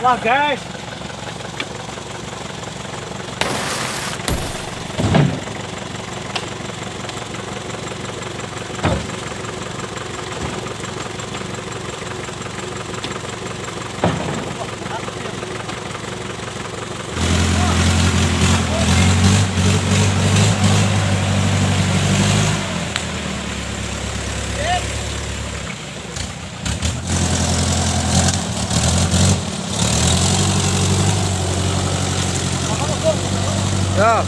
Bawah guys. Yo.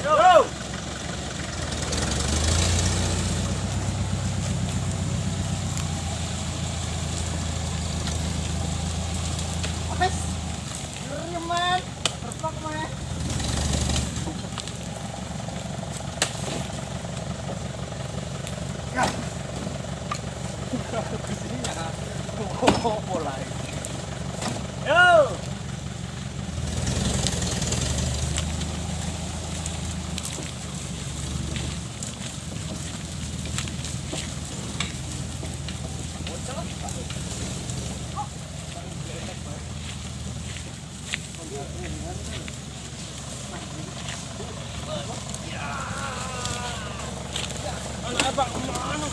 Yo. Mulai. Yo. Abang mana?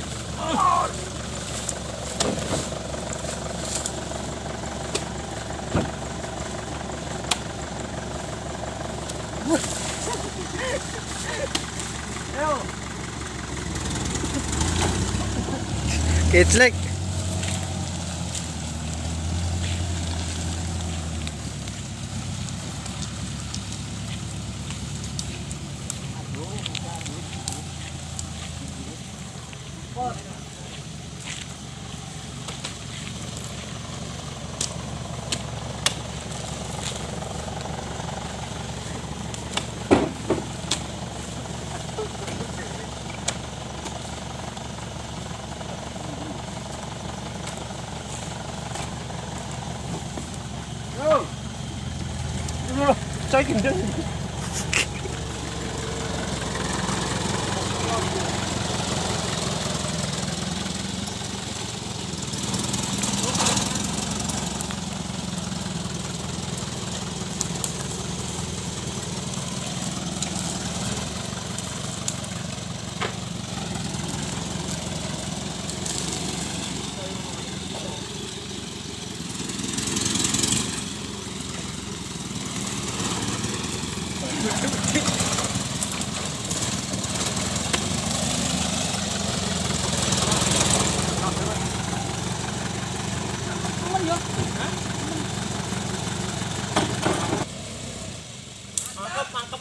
Keclek. Yo. Saya gendeng.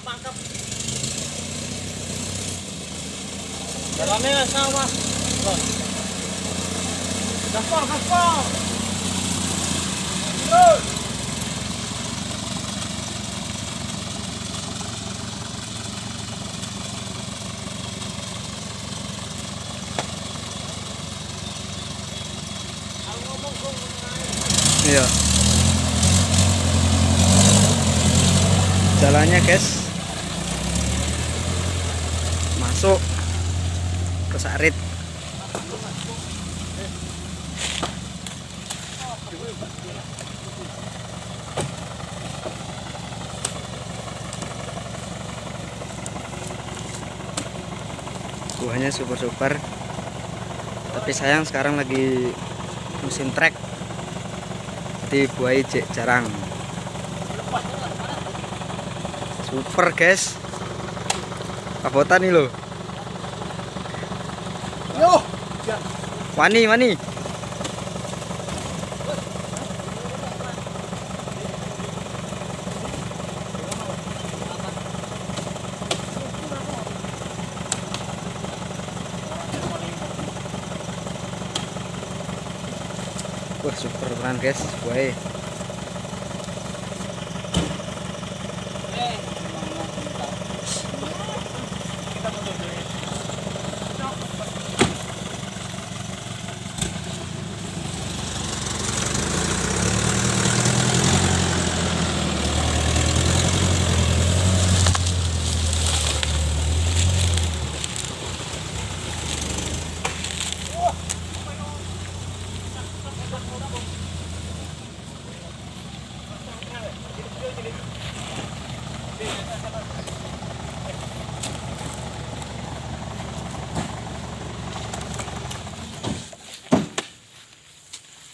Mangkep. Jalannya sama. Gaspol. Terus. Iya. Jalannya guys. Masuk ke Sarit. Buahnya super. Tapi sayang sekarang lagi musim trek. Di buah ijek jarang. Super guys. Kabotan nih lo. Yo. Wani. Wah super keren guys, buahnya.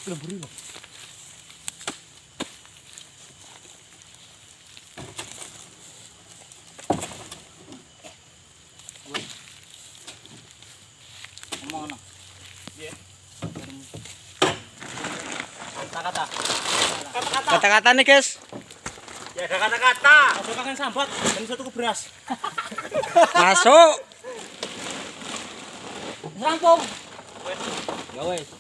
belum beri loh. Ngomong no. Iya. Kata-kata. Kata-kata nih guys. Ya ada kata-kata. Masuk kangen sambat dan satu ke beras. Masuk. Rampung. Ya wes.